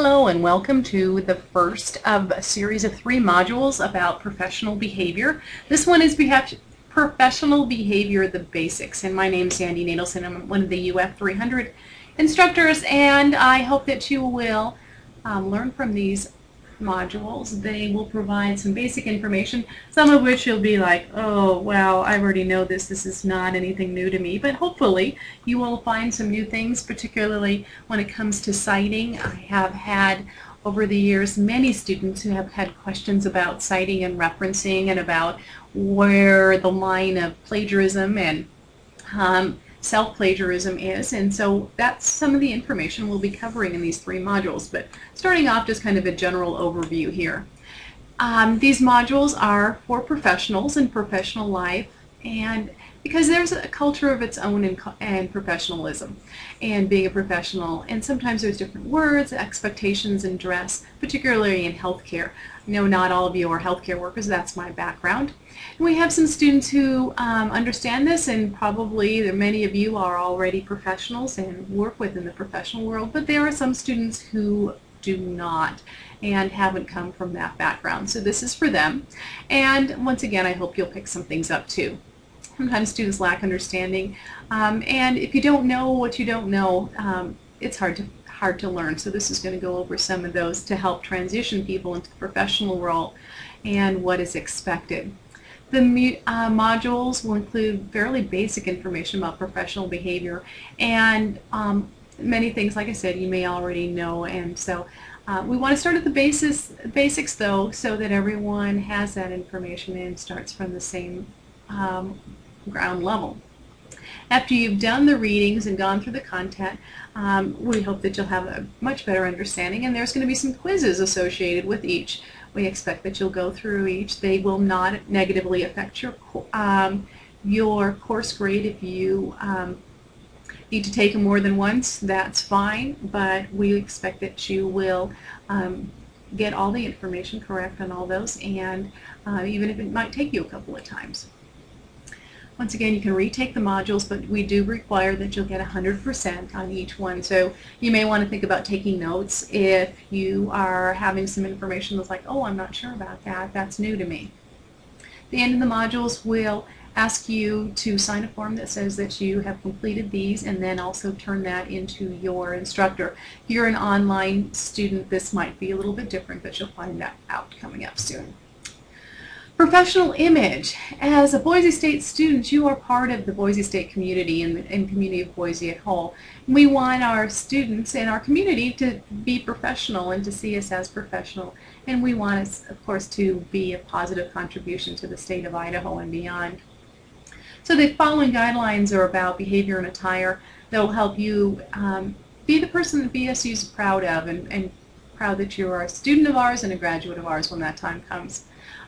Hello and welcome to the first of a series of 3 modules about professional behavior. This one is Professional Behavior, the Basics, and my name is Sandy Nadelson. I'm one of the UF300 instructors, and I hope that you will learn from these modules. They will provide some basic information, some of which you'll be like, oh, well, I already know this. This is not anything new to me. But hopefully you will find some new things, particularly when it comes to citing. I have had over the years many students who have had questions about citing and referencing and about where the line of plagiarism and self-plagiarism is, and so that's some of the information we'll be covering in these 3 modules. But starting off, just kind of a general overview here. These modules are for professionals in professional life, and because there's a culture of its own in professionalism and being a professional, and sometimes there's different words, expectations, and dress, particularly in healthcare. I know not all of you are healthcare workers. That's my background. And we have some students who understand this, and probably many of you are already professionals and work within the professional world, but there are some students who do not and haven't come from that background. So this is for them. And once again, I hope you'll pick some things up too. Sometimes students lack understanding, and if you don't know what you don't know, it's hard to learn. So this is going to go over some of those to help transition people into the professional role and what is expected. The modules will include fairly basic information about professional behavior, and many things, like I said, you may already know. And so we want to start at the basics though, so that everyone has that information and starts from the same ground level. After you've done the readings and gone through the content, we hope that you'll have a much better understanding, and there's going to be some quizzes associated with each. We expect that you'll go through each. They will not negatively affect your course grade. If you need to take them more than once, that's fine, but we expect that you will get all the information correct on all those, and even if it might take you a couple of times. Once again, you can retake the modules, but we do require that you'll get 100% on each one. So you may want to think about taking notes if you are having some information that's like, oh, I'm not sure about that. That's new to me. At the end of the modules, we'll ask you to sign a form that says that you have completed these, and then also turn that into your instructor. If you're an online student, this might be a little bit different, but you'll find that out coming up soon. Professional image. As a Boise State student, you are part of the Boise State community and community of Boise at whole. We want our students and our community to be professional and to see us as professional, and we want us, of course, to be a positive contribution to the state of Idaho and beyond. So the following guidelines are about behavior and attire that will help you be the person that BSU is proud of, and proud that you are a student of ours and a graduate of ours when that time comes.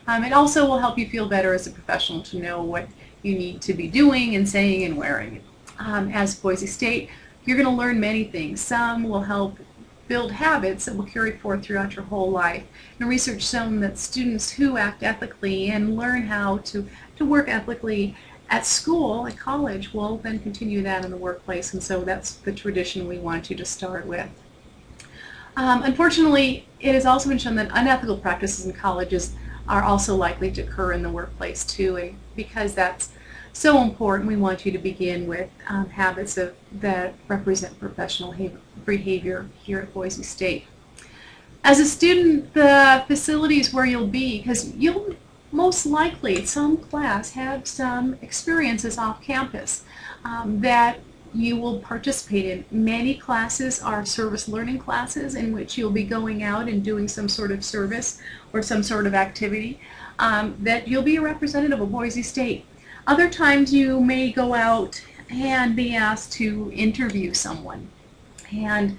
It also will help you feel better as a professional to know what you need to be doing and saying and wearing. As Boise State, you're going to learn many things. Some will help build habits that will carry forth throughout your whole life. And research shown that students who act ethically and learn how to work ethically at school, at college, will then continue that in the workplace, and so that's the tradition we want you to start with. Unfortunately, it has also been shown that unethical practices in colleges are also likely to occur in the workplace too, and because that's so important, we want you to begin with habits that represent professional behavior here at Boise State. As a student, the facilities where you'll be, because you'll most likely, some class, have some experiences off campus that you will participate in. Many classes are service learning classes in which you'll be going out and doing some sort of service or some sort of activity that you'll be a representative of Boise State. Other times you may go out and be asked to interview someone. And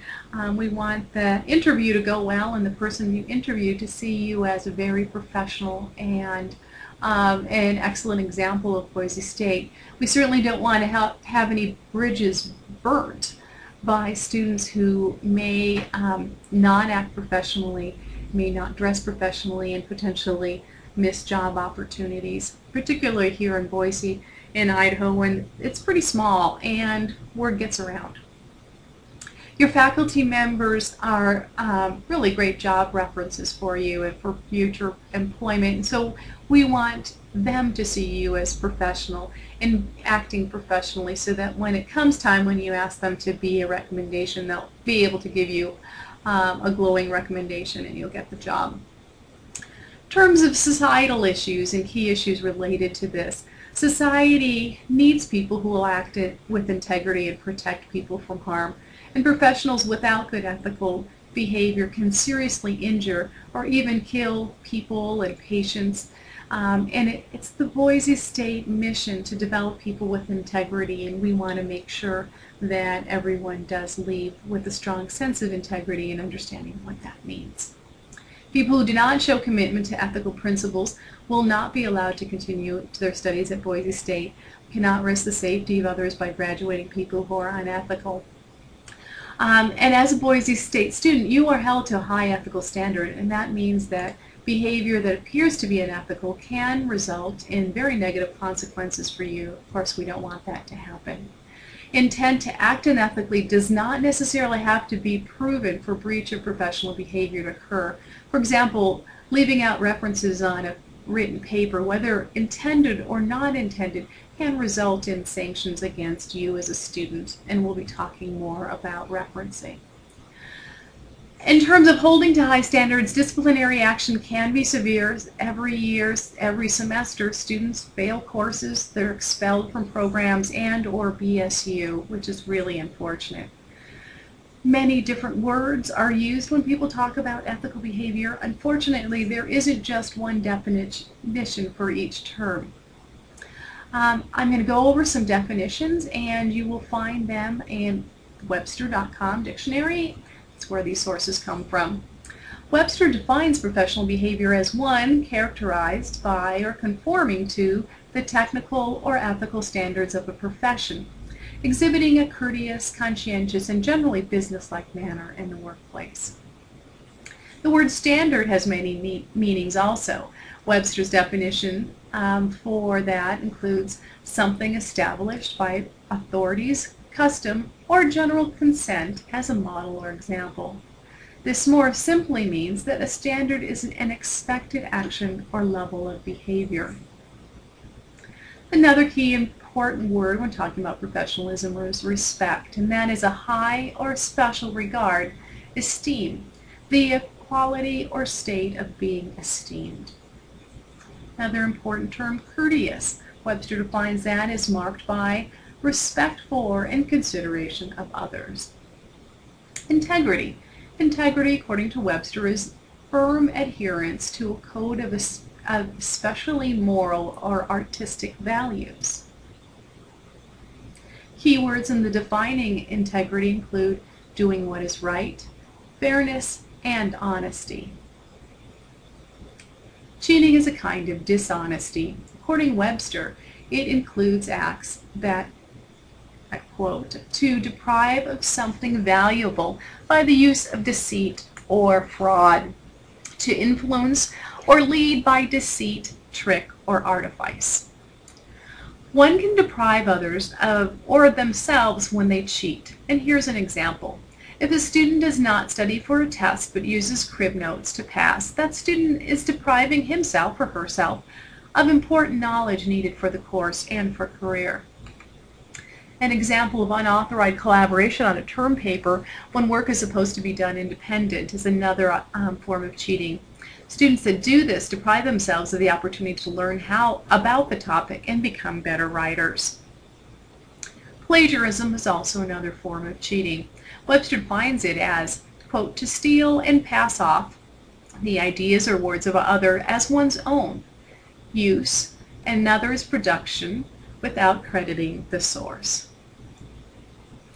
we want the interview to go well, and the person you interview to see you as a very professional and an excellent example of Boise State. We certainly don't want to have any bridges burnt by students who may not act professionally, may not dress professionally, and potentially miss job opportunities, particularly here in Boise, in Idaho, when it's pretty small and word gets around. Your faculty members are really great job references for you and for future employment. And so we want them to see you as professional and acting professionally, so that when it comes time when you ask them to be a recommendation, they'll be able to give you a glowing recommendation and you'll get the job. In terms of societal issues and key issues related to this, society needs people who will act with integrity and protect people from harm. And professionals without good ethical behavior can seriously injure or even kill people and patients. It's the Boise State mission to develop people with integrity, and we want to make sure that everyone does leave with a strong sense of integrity and understanding what that means. People who do not show commitment to ethical principles will not be allowed to continue their studies at Boise State. We cannot risk the safety of others by graduating people who are unethical. And as a Boise State student, you are held to a high ethical standard, and that means that behavior that appears to be unethical can result in very negative consequences for you. Of course, we don't want that to happen. Intent to act unethically does not necessarily have to be proven for breach of professional behavior to occur. For example, leaving out references on a written paper, whether intended or not intended, can result in sanctions against you as a student, and we'll be talking more about referencing. In terms of holding to high standards, disciplinary action can be severe. Every year, every semester, students fail courses, they're expelled from programs and or BSU, which is really unfortunate. Many different words are used when people talk about ethical behavior. Unfortunately, there isn't just one definition for each term. I'm going to go over some definitions, and you will find them in Webster.com dictionary. That's where these sources come from. Webster defines professional behavior as one characterized by or conforming to the technical or ethical standards of a profession, exhibiting a courteous, conscientious, and generally businesslike manner in the workplace. The word standard has many meanings also. Webster's definition for that includes something established by authorities, custom, or general consent as a model or example. This more simply means that a standard is an expected action or level of behavior. Another key important word when talking about professionalism is respect, and that is a high or special regard, esteem, the quality or state of being esteemed. Another important term, courteous. Webster defines that as marked by respect for and consideration of others. Integrity. Integrity, according to Webster, is firm adherence to a code of especially moral or artistic values. Keywords in the defining integrity include doing what is right, fairness, and honesty. Cheating is a kind of dishonesty. According to Webster, it includes acts that, I quote, to deprive of something valuable by the use of deceit or fraud, to influence or lead by deceit, trick, or artifice. One can deprive others of or themselves when they cheat, and here's an example. If a student does not study for a test but uses crib notes to pass, that student is depriving himself or herself of important knowledge needed for the course and for career. An example of unauthorized collaboration on a term paper when work is supposed to be done independent is another form of cheating. Students that do this deprive themselves of the opportunity to learn about the topic and become better writers. Plagiarism is also another form of cheating. Webster defines it as, quote, to steal and pass off the ideas or words of another as one's own, use, another's production without crediting the source.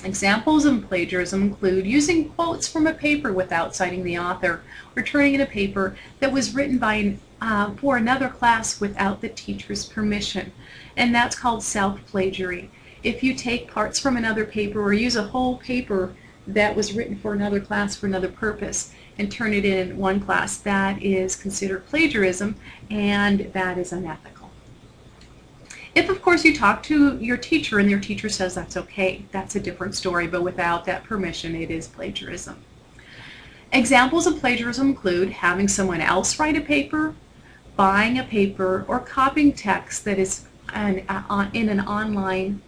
Examples of plagiarism include using quotes from a paper without citing the author, or turning in a paper that was written for another class without the teacher's permission, and that's called self-plagiary. If you take parts from another paper or use a whole paper that was written for another class for another purpose and turn it in one class, that is considered plagiarism, and that is unethical. If, of course, you talk to your teacher and your teacher says that's okay, that's a different story, but without that permission, it is plagiarism. Examples of plagiarism include having someone else write a paper, buying a paper, or copying text that is in an online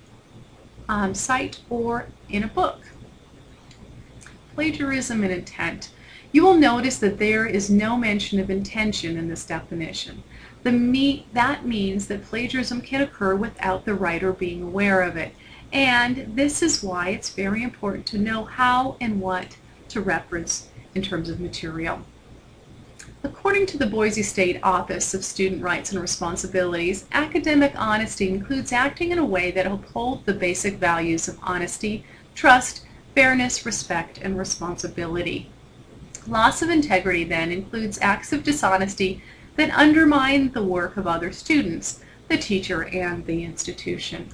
site or in a book. Plagiarism and intent. You will notice that there is no mention of intention in this definition. That means that plagiarism can occur without the writer being aware of it. And this is why it's very important to know how and what to reference in terms of material. According to the Boise State Office of Student Rights and Responsibilities, academic honesty includes acting in a way that upholds the basic values of honesty, trust, fairness, respect, and responsibility. Loss of integrity, then, includes acts of dishonesty that undermine the work of other students, the teacher, and the institution.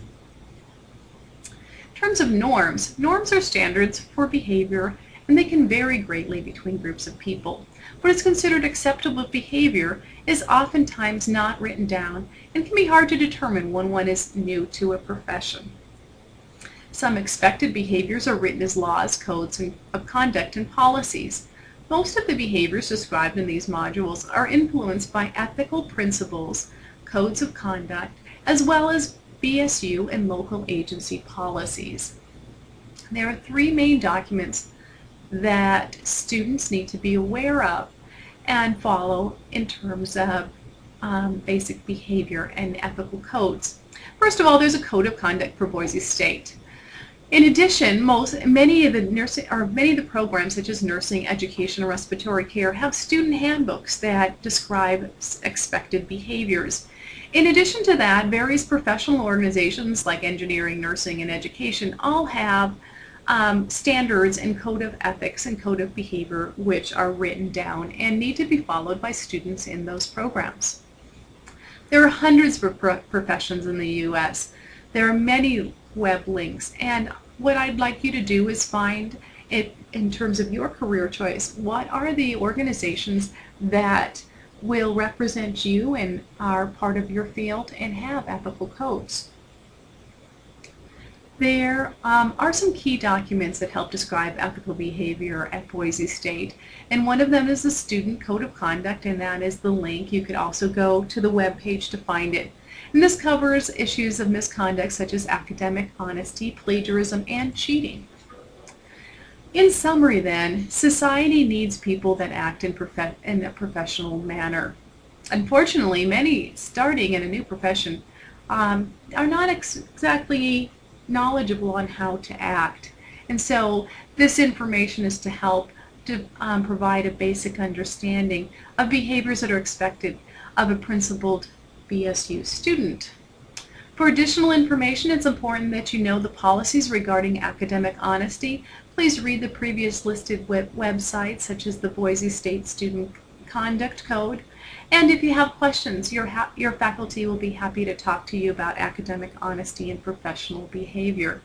In terms of norms, norms are standards for behavior, and they can vary greatly between groups of people. What is considered acceptable behavior is oftentimes not written down and can be hard to determine when one is new to a profession. Some expected behaviors are written as laws, codes of conduct, and policies. Most of the behaviors described in these modules are influenced by ethical principles, codes of conduct, as well as BSU and local agency policies. There are three main documents that students need to be aware of and follow in terms of basic behavior and ethical codes. First of all, there's a code of conduct for Boise State. In addition, many of the programs, such as nursing, education, and respiratory care, have student handbooks that describe expected behaviors. In addition to that, various professional organizations like engineering, nursing, and education all have standards and code of ethics and code of behavior which are written down and need to be followed by students in those programs. There are hundreds of professions in the U.S. There are many web links, and what I'd like you to do is find it in terms of your career choice. What are the organizations that will represent you and are part of your field and have ethical codes? There are some key documents that help describe ethical behavior at Boise State, and one of them is the Student Code of Conduct, and that is the link. You could also go to the web page to find it. And this covers issues of misconduct such as academic honesty, plagiarism, and cheating. In summary then, society needs people that act in a professional manner. Unfortunately, many starting in a new profession are not exactly knowledgeable on how to act. And so this information is to help to provide a basic understanding of behaviors that are expected of a principled BSU student. For additional information, it's important that you know the policies regarding academic honesty. Please read the previous listed websites, such as the Boise State Student Conduct Code. And if you have questions, your faculty will be happy to talk to you about academic honesty and professional behavior.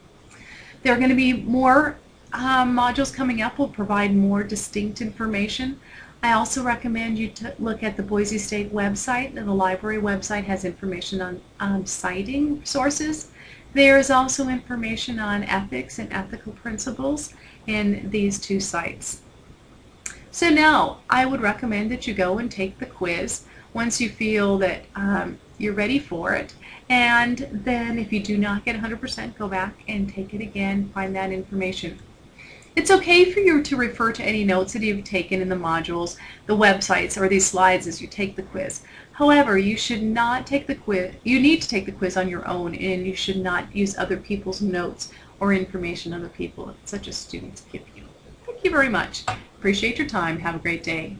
There are going to be more modules coming up. We'll provide more distinct information. I also recommend you to look at the Boise State website, and the library website has information on citing sources. There is also information on ethics and ethical principles in these two sites. So now, I would recommend that you go and take the quiz once you feel that you're ready for it. And then if you do not get 100%, go back and take it again, find that information. It's okay for you to refer to any notes that you've taken in the modules, the websites, or these slides as you take the quiz. However, you should not take the quiz. You need to take the quiz on your own, and you should not use other people's notes or information other people, such as students, give you. Thank you very much. Appreciate your time. Have a great day.